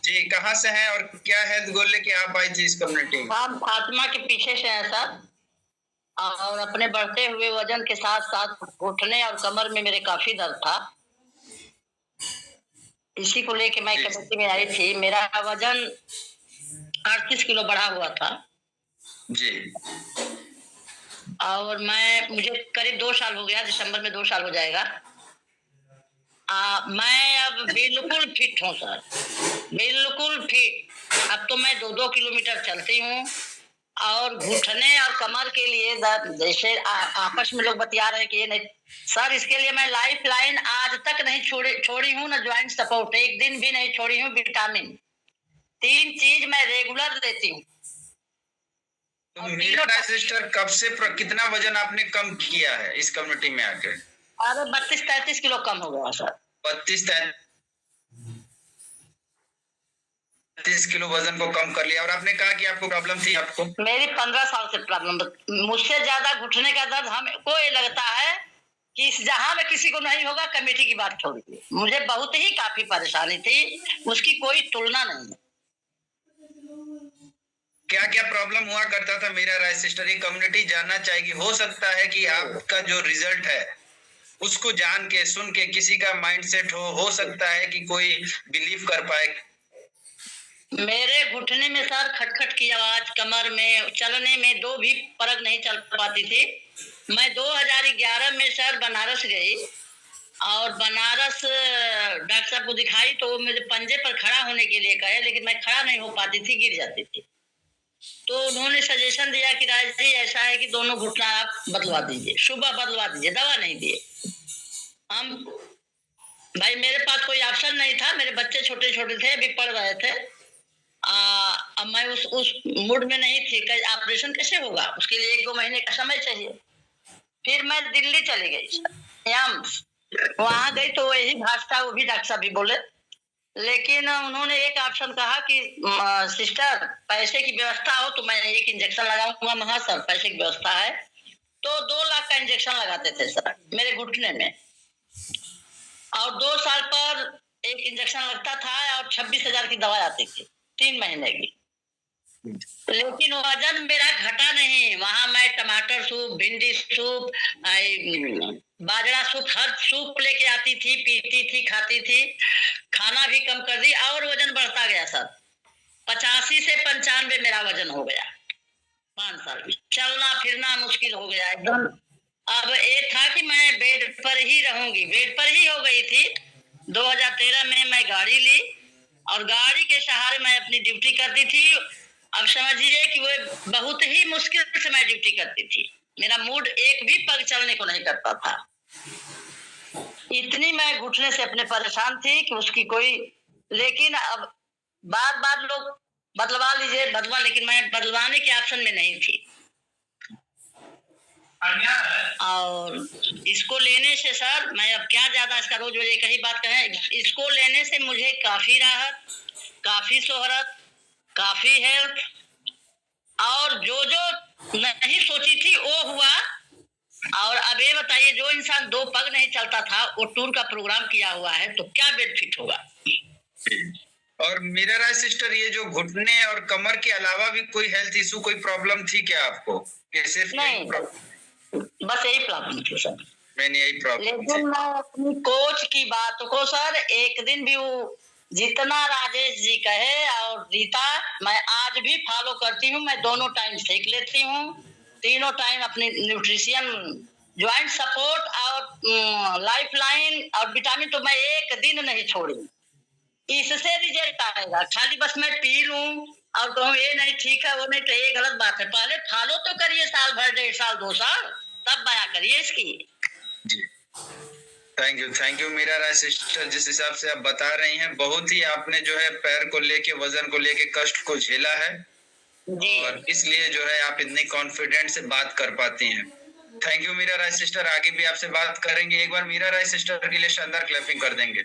जी, कहाँ से हैं और क्या हेल्थ गोल लेके आप आई थी इस कम्युनिटी में? हम फातिमा के पीछे से हैं सर, और अपने बढ़ते हुए वजन के साथ साथ घुटने और कमर में मेरे काफी दर्द था। इसी को लेके मैं जी, कमेटी में आई थी। मेरा वजन 38 किलो बढ़ा हुआ था जी, और मुझे करीब 2 साल हो गया, दिसंबर में 2 साल हो जाएगा। मैं अब बिल्कुल फिट हूँ सर, बिल्कुल फिट। अब तो मैं 2-2 किलोमीटर चलती हूँ और घुटने और कमर के लिए जैसे आपस में लोग बतिया रहे हैं कि ये नहीं सर, इसके लिए मैं लाइफ लाइन आज तक नहीं छोड़ी हूँ, ना ज्वाइंट सपोर्ट एक दिन भी नहीं छोड़ी हूँ। विटामिन 3 चीज मैं रेगुलर देती हूँ। तो मीरा सिस्टर कब से कितना वजन आपने कम किया है इस कम्युनिटी में आके? अरे 32-33 किलो कम हो गया सर। 32-33 किलो वजन को कम कर लिया। और आपने कहा कि आपको प्रॉब्लम थी, आपको मेरी 15 साल से प्रॉब्लम, मुझसे ज्यादा घुटने का दर्द हमको ये लगता है कि जहां में किसी को नहीं होगा। कमेटी की बात छोड़िए, मुझे बहुत ही काफी परेशानी थी, उसकी कोई तुलना नहीं है। क्या क्या प्रॉब्लम हुआ करता था मीरा राय सिस्टर? ये कम्युनिटी जानना चाहेगी। हो सकता है कि आपका जो रिजल्ट है उसको जान के सुन के किसी का माइंडसेट हो सकता है कि कोई बिलीव कर पाए। मेरे घुटने में सर खटखट की आवाज, कमर में, चलने में दो भी परग नहीं चल पाती थी। मैं 2011 में सर बनारस गई और बनारस डॉक्टर साहब को दिखाई तो वो मुझे पंजे पर खड़ा होने के लिए कहे, लेकिन मैं खड़ा नहीं हो पाती थी, गिर जाती थी। तो उन्होंने सजेशन दिया कि राज जी ऐसा है कि दोनों घुटना आप बदलवा दीजिए, सुबह बदलवा दीजिए, दवा नहीं दिए। हम भाई मेरे पास कोई ऑप्शन नहीं था, मेरे बच्चे छोटे छोटे थे, अभी पढ़ रहे थे। अब मैं उस मूड में नहीं थी कि ऑपरेशन कैसे होगा, उसके लिए 1-2 महीने का समय चाहिए। फिर मैं दिल्ली चली गई, वहां गई तो वही भाषा, वो भी डॉक्टर साहब भी बोले, लेकिन उन्होंने एक ऑप्शन कहा कि सिस्टर पैसे की व्यवस्था हो तो मैं एक इंजेक्शन लगाऊंगा। महा सर पैसे की व्यवस्था है तो 2 लाख का इंजेक्शन लगाते थे सर मेरे घुटने में, और 2 साल पर एक इंजेक्शन लगता था और 26,000 की दवा आती थी 3 महीने की। लेकिन वजन मेरा घटा नहीं। वहां मैं टमाटर सूप, भिंडी सूप, बाजरा सूप, हर सूप लेके आती थी, पीती थी, खाती थी। खाना भी कम कर दी और वजन बढ़ता गया सर। 85 से 95 मेरा वजन हो गया 5 साल में। चलना फिरना मुश्किल हो गया एकदम। अब ये था कि मैं बेड पर ही रहूंगी, बेड पर ही हो गई थी। 2013 में मैं गाड़ी ली और गाड़ी के सहारे मैं अपनी ड्यूटी करती थी। अब समझिए कि वो बहुत ही मुश्किल से मैं ड्यूटी करती थी। मेरा मूड एक भी पग चलने को नहीं करता था। इतनी मैं घुटने से अपने परेशान थी कि उसकी कोई, लेकिन अब बार बार लोग बदलवा लीजिए बदलवा, लेकिन मैं बदलवाने के ऑप्शन में नहीं थी। और इसको लेने से सर मैं अब क्या ज्यादा इसका रोज रोज एक ही बात कहें, इसको लेने से मुझे काफी राहत, काफी शोहरत, काफी हेल्थ, और जो जो नहीं सोची थी वो हुआ। और अब ये बताइए, जो इंसान 2 पग नहीं चलता था वो टूर का प्रोग्राम किया हुआ है तो क्या बेनिफिट होगा। और मीरा राय सिस्टर, ये जो घुटने और कमर के अलावा भी कोई हेल्थ इशू, कोई प्रॉब्लम थी क्या आपको? सिर्फ नहीं, बस यही प्रॉब्लम थी सर। मैंने यही प्रॉब्लम। लेकिन मैं अपनी कोच की बात को सर एक दिन भी, वो जितना राजेश जी कहे और रीता, मैं आज भी फॉलो करती हूँ। मैं दोनों टाइम सेक लेती हूँ, तीनों टाइम अपनी न्यूट्रिशन, ज्वाइंट सपोर्ट और लाइफ लाइन और विटामिन तो मैं एक दिन नहीं छोड़ी। इससे रिजल्ट आएगा। खाली बस मैं पी लूं और कहूँ ये नहीं ठीक है वो नहीं, तो ये गलत बात है। पहले फॉलो तो करिए, साल भर, 1.5 साल 2 साल, तब बया करिए इसकी। जी, thank you Meera Rai sister. जिस हिसाब से आप बता रही हैं, बहुत ही आपने जो है पैर को लेके, वजन को लेके कष्ट को झेला है और इसलिए जो है आप इतनी कॉन्फिडेंट से बात कर पाती हैं। Thank you Meera Rai sister. आगे भी आपसे बात करेंगे। एक बार मीरा राय सिस्टर के लिए शानदार क्लैपिंग कर देंगे।